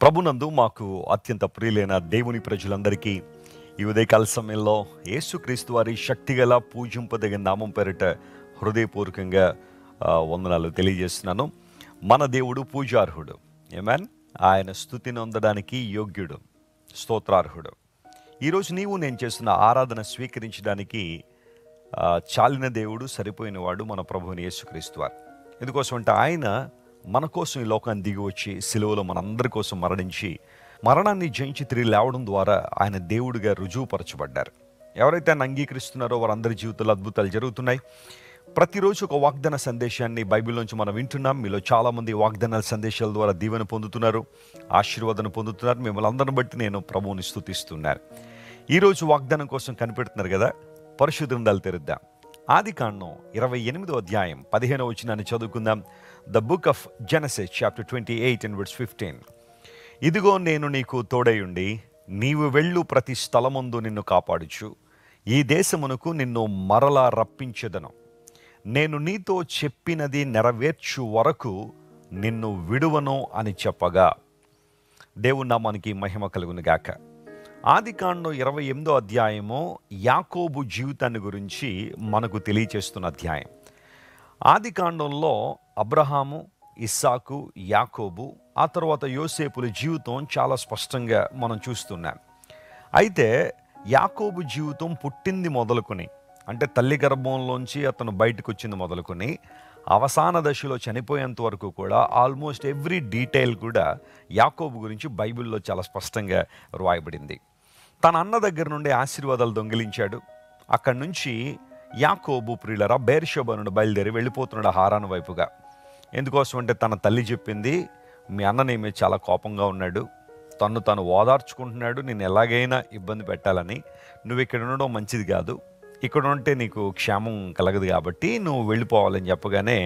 ప్రభునందు మాకు అత్యంత ప్రియులైన దేవుని ప్రజలందరికీ ఈ ఉదయకాల సమయంలో యేసుక్రీస్తు వారి శక్తిగల పూజింపదగిన నామం పేరిట హృదయపూర్వకంగా వందనాలు తెలియజేస్తున్నాను. మన దేవుడు పూజార్హుడు, ఆమేన్. ఆయన స్తుతిని పొందడానికి యోగ్యుడు, స్తోత్రార్హుడు. ఈరోజు నీవు నేను చేస్తున్న ఆరాధన స్వీకరించడానికి చాలిన దేవుడు, సరిపోయినవాడు మన ప్రభువుని యేసుక్రీస్తు వారు. ఎందుకోసం అంటే ఆయన మన కోసం ఈ లోకాన్ని దిగి వచ్చి సిలువలో మనందరి కోసం మరణించి మరణాన్ని జయించి తిరిగి లేవడం ద్వారా ఆయన దేవుడిగా రుజువుపరచబడ్డారు. ఎవరైతే ఆయన అంగీకరిస్తున్నారో వారందరి జీవితంలో అద్భుతాలు జరుగుతున్నాయి. ప్రతిరోజు ఒక వాగ్దాన సందేశాన్ని బైబిల్లోంచి మనం వింటున్నాం. మీలో చాలామంది వాగ్దానాల సందేశాల ద్వారా దీవెన పొందుతున్నారు, ఆశీర్వాదం పొందుతున్నారు. మిమ్మల్ని అందరిని బట్టి నేను ప్రభువుని స్తుతిస్తున్నాను. ఈరోజు వాగ్దానం కోసం కనిపెడుతున్నారు కదా, పరిశుద్ధ గ్రంథాలు తెరుద్దాం. ఆదికాండం 28వ అధ్యాయం 15వ వచనాన్ని చదువుకుందాం. The book of Genesis chapter 28 and verse 15. ఇదిగో నేను నీకు తోడయుండి నీవు వెళ్ళు ప్రతి స్థలమందు నిన్ను కాపాడుచు ఈ దేశమునకు నిన్ను మరలా రప్పించెదను. నేను నీతో చెప్పినది నెరవేర్చు వరకు నిన్ను విడువను అని చెప్పగా. దేవుని నామానికి మహిమ కలుగును గాక. ఆదికాండం 28వ అధ్యాయము యాకోబు జీవితాన్ని గురించి మనకు తెలియచేస్తున్న అధ్యాయం. ఆదికాండంలో అబ్రహాము, ఇస్సాకు, యాకోబు, ఆ తర్వాత యోసేపుల జీవితం చాలా స్పష్టంగా మనం చూస్తున్నాం. అయితే యాకోబు జీవితం పుట్టింది మొదలుకొని, అంటే తల్లి గర్భంలోంచి అతను బయటకు వచ్చింది మొదలుకొని అవసాన దశలో చనిపోయేంత వరకు కూడా ఆల్మోస్ట్ ఎవ్రీ డీటెయిల్ కూడా యాకోబు గురించి బైబిల్లో చాలా స్పష్టంగా రాయబడింది. తన అన్న దగ్గర నుండి ఆశీర్వాదాలు దొంగిలించాడు. అక్కడి నుంచి యాకోబు ప్రియులరా బెయేర్షెబా నుండి బయలుదేరి వెళ్ళిపోతున్నాడు హారాను వైపుగా. ఎందుకోసం అంటే తన తల్లి చెప్పింది, మీ అన్న నీ మీద చాలా కోపంగా ఉన్నాడు, తను ఓదార్చుకుంటున్నాడు, నేను ఎలాగైనా ఇబ్బంది పెట్టాలని. నువ్వు ఇక్కడ ఉండడం మంచిది కాదు, ఇక్కడ ఉంటే నీకు క్షేమం కలగదు, కాబట్టి నువ్వు వెళ్ళిపోవాలని చెప్పగానే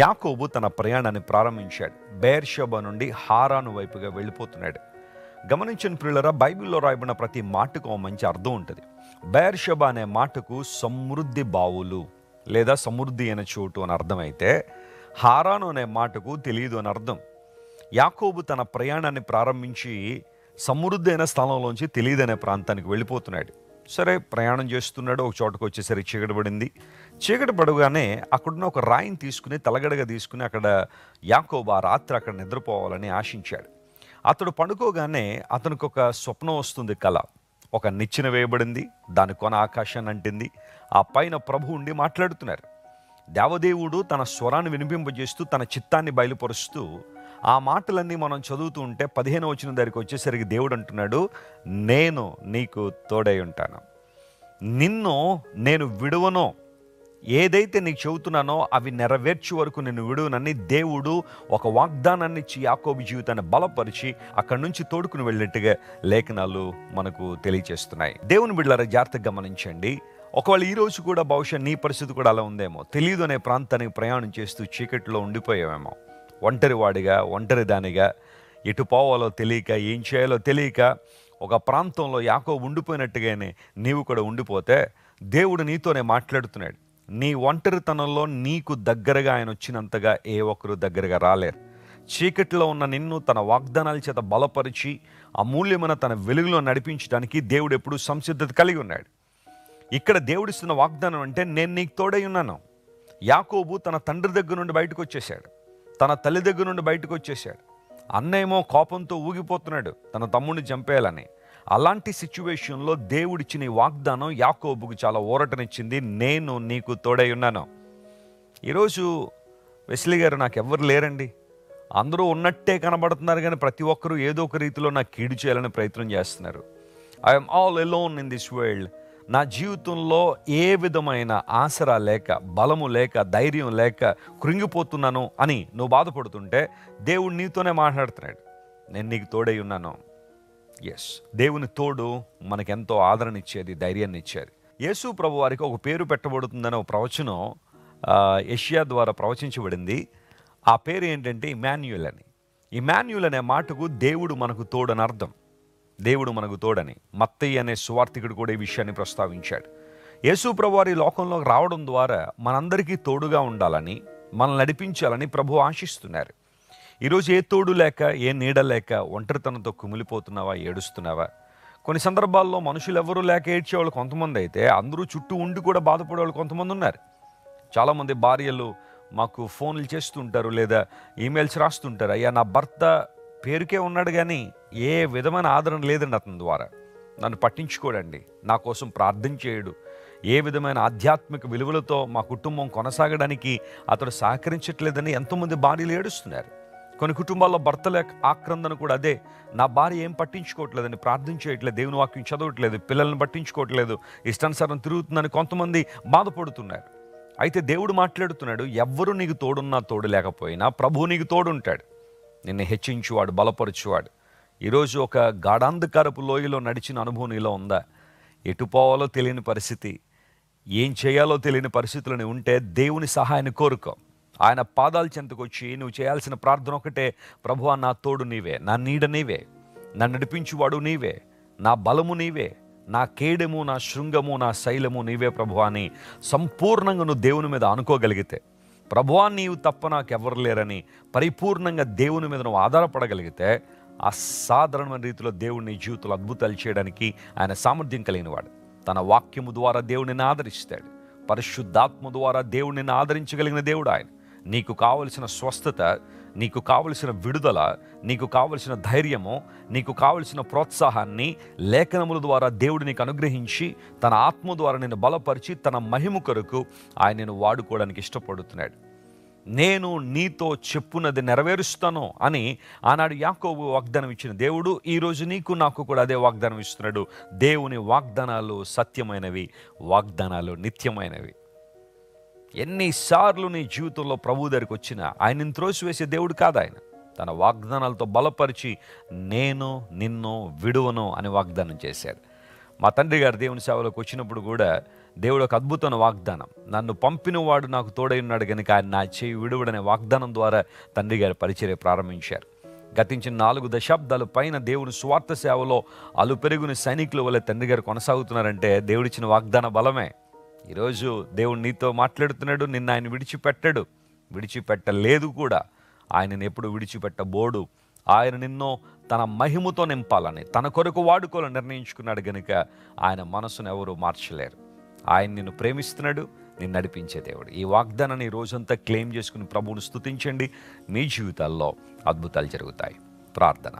యాకోబు తన ప్రయాణాన్ని ప్రారంభించాడు. బెయేర్షెబా నుండి హారాను వైపుగా వెళ్ళిపోతున్నాడు. గమనించిన ప్రియులరా, బైబిల్లో రాయబడిన ప్రతి మాటకు ఒక మంచి అర్థం ఉంటుంది. బెయేర్షెబా అనే మాటకు సమృద్ధి బావులు లేదా సమృద్ధి అయిన చోటు అని అర్థం అయితే, హారాను అనే మాటకు తెలియదు అని అర్థం. యాకోబు తన ప్రయాణాన్ని ప్రారంభించి సమృద్ధి అయిన స్థలంలోంచి తెలియదనే ప్రాంతానికి వెళ్ళిపోతున్నాడు. సరే, ప్రయాణం చేస్తున్నాడు. ఒక చోటకు వచ్చేసరికి చీకటి పడింది. చీకటి పడగానే అక్కడున్న ఒక రాయిని తీసుకుని తలగడగా తీసుకుని అక్కడ యాకోబు ఆ రాత్రి అక్కడ నిద్రపోవాలని ఆశించాడు. అతడు పడుకోగానే అతనికి ఒక స్వప్నం వస్తుంది, కళ. ఒక నిచ్చెన వేయబడింది, దాని కొన ఆకాశాన్ని అంటింది. ఆ పైన ప్రభు ఉండి మాట్లాడుతున్నారు. దేవదేవుడు తన స్వరాన్ని వినిపింపజేస్తూ తన చిత్తాన్ని బయలుపరుస్తూ ఆ మాటలన్నీ మనం చదువుతూ ఉంటే 15వ వచనం దగ్గరికి వచ్చేసరికి దేవుడు అంటున్నాడు, నేను నీకు తోడై ఉంటాను, నిన్ను నేను విడువను, ఏదైతే నీకు చెబుతున్నానో అవి నెరవేర్చే వరకు నిన్ను విడువనని దేవుడు ఒక వాగ్దానాన్ని ఇచ్చి యాకోబు జీవితాన్ని బలపరిచి అక్కడి నుంచి తోడుకుని వెళ్ళినట్టుగా లేఖనాలు మనకు తెలియచేస్తున్నాయి. దేవుని బిడ్డలారా, జాగ్రత్తగా గమనించండి. ఒకవేళ ఈరోజు కూడా బహుశా నీ పరిస్థితి కూడా అలా ఉందేమో. తెలియదు అనే ప్రాంతానికి ప్రయాణం చేస్తూ చీకటిలో ఉండిపోయావేమో. ఒంటరివాడిగా, ఒంటరిదానిగా, ఎటు పోవాలో తెలియక, ఏం చేయాలో తెలియక ఒక ప్రాంతంలో యాకోబు ఉండిపోయినట్టుగానే నీవు కూడా ఉండిపోతే దేవుడు నీతోనే మాట్లాడుతున్నాడు. నీ ఒంటరితనంలో నీకు దగ్గరగా ఆయన వచ్చినంతగా ఏ ఒక్కరు దగ్గరగా రాలేరు. చీకటిలో ఉన్న నిన్ను తన వాగ్దానాల చేత బలపరిచి అమూల్యమైన తన వెలుగులో నడిపించడానికి దేవుడు ఎప్పుడూ సంసిద్ధత కలిగి ఉన్నాడు. ఇక్కడ దేవుడిస్తున్న వాగ్దానం అంటే, నేను నీకు తోడై ఉన్నాను. యాకోబు తన తండ్రి దగ్గర నుండి బయటకు వచ్చేసాడు, తన తల్లి దగ్గర నుండి బయటకు వచ్చేసాడు. అన్నేమో కోపంతో ఊగిపోతున్నాడు తన తమ్ముడిని చంపేయాలని. అలాంటి సిచ్యువేషన్లో దేవుడిచ్చిన ఈ వాగ్దానం యాకోబుకు చాలా ఊరటనిచ్చింది, నేను నీకు తోడై ఉన్నాను. ఈరోజు వెస్లీ గారు, నాకు ఎవ్వరు లేరండి, అందరూ ఉన్నట్టే కనబడుతున్నారు, కానీ ప్రతి ఒక్కరూ ఏదో ఒక రీతిలో నాకు కీడు చేయాలని ప్రయత్నం చేస్తున్నారు. I'm all alone in this world. నా జీవితంలో ఏ విధమైన ఆసరా లేక, బలము లేక, ధైర్యం లేక కృంగిపోతున్నాను అని నువ్వు బాధపడుతుంటే దేవుడు నీతోనే మాట్లాడుతున్నాడు, నేను నీకు తోడై ఉన్నాను. ఎస్, దేవుని తోడు మనకెంతో ఆదరణ ఇచ్చేది, ధైర్యాన్ని ఇచ్చేది. యేసు ప్రభు వారికి ఒక పేరు పెట్టబడుతుందని ఒక ప్రవచనం యెషయా ద్వారా ప్రవచించబడింది. ఆ పేరు ఏంటంటే ఇమ్మాన్యుయల్ అని. ఇమ్మాన్యుయల్ అనే మాటకు దేవుడు మనకు తోడని అర్థం. దేవుడు మనకు తోడని మత్తయి అనే సువార్తికుడు కూడా ఈ విషయాన్ని ప్రస్తావించాడు. యేసు ప్రభు వారి లోకంలోకి రావడం ద్వారా మనందరికీ తోడుగా ఉండాలని, మనల్ని నడిపించాలని ప్రభు ఆశిస్తున్నారు. ఈరోజు ఏ తోడు లేక, ఏ నీడ లేక ఒంటరితనంతో కుమిలిపోతున్నావా, ఏడుస్తున్నావా? కొన్ని సందర్భాల్లో మనుషులు ఎవరూ లేక ఏడ్చేవాళ్ళు కొంతమంది అయితే, అందరూ చుట్టూ ఉండి కూడా బాధపడేవాళ్ళు కొంతమంది ఉన్నారు. చాలామంది భార్యలు మాకు ఫోన్లు చేస్తుంటారు, లేదా ఈమెయిల్స్ రాస్తుంటారు, అయ్యా నా భర్త పేరుకే ఉన్నాడు కానీ ఏ విధమైన ఆదరణ లేదండి అతని ద్వారా, నన్ను పట్టించుకోడండి, నా కోసం ప్రార్థన చేయడు, ఏ విధమైన ఆధ్యాత్మిక విలువలతో మా కుటుంబం కొనసాగడానికి అతడు సహకరించట్లేదని ఎంతోమంది భార్యలు ఏడుస్తున్నారు. కొన్ని కుటుంబాల్లో భర్తల ఆక్రందన కూడా అదే, నా భార్య ఏం పట్టించుకోవట్లేదని, ప్రార్థన చేయట్లేదు, దేవుని వాక్యం చదవట్లేదు, పిల్లల్ని పట్టించుకోవట్లేదు, ఇష్టానుసారం తిరుగుతుందని కొంతమంది బాధపడుతున్నారు. అయితే దేవుడు మాట్లాడుతున్నాడు, ఎవ్వరు నీకు తోడున్నా తోడు లేకపోయినా ప్రభువు నీకు తోడుంటాడు, నిన్ను హెచ్చించువాడు, బలపరచువాడు. ఈరోజు ఒక గాఢాంధకారపు లోయలో నడిచిన అనుభవం నీలో ఉందా? ఎటు పోవాలో తెలియని పరిస్థితి, ఏం చేయాలో తెలియని పరిస్థితులను ఉంటే దేవుని సహాయాన్ని కోరుకో. ఆయన పాదాల చెంతకొచ్చి నువ్వు చేయాల్సిన ప్రార్థన ఒకటే, ప్రభువా నా తోడు నీవే, నా నీడ నీవే, నన్ను నడిపించువాడు నీవే, నా బలము నీవే, నా కేడెము, నా శృంగము, నా శైలము నీవే ప్రభువా అని సంపూర్ణంగా నువ్వు దేవుని మీద అనుకోగలిగితే, ప్రభువా నీవు తప్ప నాకెవరు లేరని పరిపూర్ణంగా దేవుని మీద నువ్వు ఆధారపడగలిగితే, అసాధారణమైన రీతిలో దేవుని జీవితంలో అద్భుతాలు చేయడానికి ఆయన సామర్థ్యం కలిగినవాడు. తన వాక్యము ద్వారా దేవుడిని ఆదరిస్తాడు, పరిశుద్ధాత్మ ద్వారా దేవుడిని ఆదరించగలిగిన దేవుడు ఆయన. నీకు కావలసిన స్వస్థత, నీకు కావలసిన విడుదల, నీకు కావలసిన ధైర్యము, నీకు కావలసిన ప్రోత్సాహాన్ని లేఖనముల ద్వారా దేవుడు నీకు అనుగ్రహించి తన ఆత్మ ద్వారా నిన్ను బలపరిచి తన మహిమ కొరకు ఆయన నిన్ను వాడుకోవడానికి ఇష్టపడుతున్నాడు. నేను నీతో చెప్పున్నది నెరవేరుస్తాను అని ఆనాడు యాకోబు వాగ్దానం ఇచ్చిన దేవుడు ఈరోజు నీకు నాకు కూడా అదే వాగ్దానం ఇస్తున్నాడు. దేవుని వాగ్దానాలు సత్యమైనవి, వాగ్దానాలు నిత్యమైనవి. ఎన్నిసార్లు నీ జీవితంలో ప్రభు దగ్గరికి వచ్చినా ఆయనను త్రోసివేసే దేవుడు కాదు. ఆయన తన వాగ్దానాలతో బలపరిచి నేను నిన్ను విడువను అని వాగ్దానం చేశాడు. మా తండ్రి గారు దేవుని సేవలోకి వచ్చినప్పుడు కూడా దేవుడు ఒక అద్భుతమైన వాగ్దానం, నన్ను పంపిన వాడు నాకు తోడై ఉన్నాడు కనుక ఆయన నా చేయి విడువడనే వాగ్దానం ద్వారా తండ్రి గారి పరిచర్య ప్రారంభించారు. గతించిన 4 దశాబ్దాల పైన దేవుని స్వార్థ సేవలో అలుపెరుగున సైనికుల వల్ల తండ్రి గారు కొనసాగుతున్నారంటే దేవుడిచ్చిన వాగ్దాన బలమే. ఈరోజు దేవుడు నీతో మాట్లాడుతున్నాడు, నిన్ను ఆయన విడిచిపెట్టడు, విడిచిపెట్టలేదు కూడా, ఆయనను ఎప్పుడు విడిచిపెట్టబోడు. ఆయన నిన్ను తన మహిమతో నింపాలని, తన కొరకు వాడుకోవాలని నిర్ణయించుకున్నాడు గనుక ఆయన మనసును ఎవరు మార్చలేరు. ఆయన నిన్ను ప్రేమిస్తున్నాడు, నిన్ను నడిపించే దేవుడు. ఈ వాగ్దానాన్ని ఈ రోజంతా క్లెయిమ్ చేసుకుని ప్రభువును స్తుతించండి. మీ జీవితాల్లో అద్భుతాలు జరుగుతాయి. ప్రార్థన.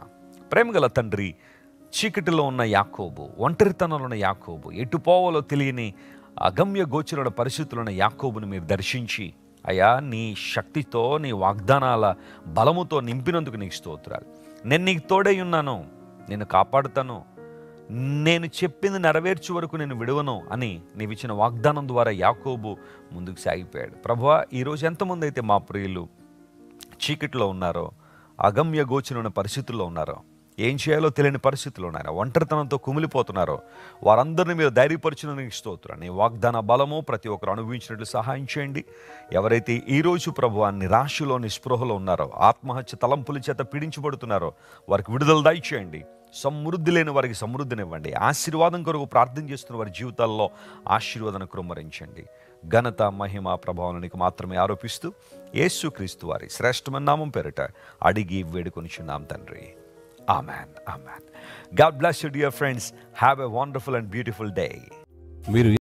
ప్రేమగల తండ్రి, చీకటిలో ఉన్న యాకోబు, ఒంటరితనంలో ఉన్న యాకోబు, ఎటు పోవాలో తెలియని అగమ్య గోచరమైన పరిస్థితులను యాకోబును మీరు దర్శించి, అయ్యా నీ శక్తితో, నీ వాగ్దానాల బలముతో నింపినందుకు నీకు స్తోత్రాలు. నేను నీకు తోడై ఉన్నాను, నేను కాపాడుతాను, నేను చెప్పింది నెరవేర్చే వరకు నేను విడువను అని నీవిచ్చిన వాగ్దానం ద్వారా యాకోబు ముందుకు సాగిపోయాడు. ప్రభువా, ఈరోజు ఎంతమంది అయితే మా ప్రియులు చీకటిలో ఉన్నారో, అగమ్య గోచరమైన పరిస్థితుల్లో ఉన్నారో, ఏం చేయాలో తెలియని పరిస్థితులు ఉన్నారో, ఒంటరితనంతో కుమిలిపోతున్నారో, వారందరినీ మీరు ధైర్యపరిచినందుకు స్తోత్రం. నీ వాగ్దాన బలము ప్రతి ఒక్కరు అనుభవించినట్లు సహాయం చేయండి. ఎవరైతే ఈరోజు ప్రభువా నిరాశలో, నిస్పృహలో ఉన్నారో, ఆత్మహత్య తలంపుల చేత పీడించబడుతున్నారో వారికి విడుదల దయచేయండి. సమృద్ధి లేని వారికి సమృద్ధినివ్వండి. ఆశీర్వాదం కొరకు ప్రార్థన చేస్తున్న వారి జీవితాల్లో ఆశీర్వాదాన్ని కృమ్మరించండి. ఘనత, మహిమ, ప్రభావం నీకు మాత్రమే ఆరోపిస్తూ యేసుక్రీస్తు వారి శ్రేష్టమైన నామం పేరిట అడిగి వేడుకొనిచున్నాం తండ్రి. Amen. Amen. God bless you, dear friends. Have a wonderful and beautiful day.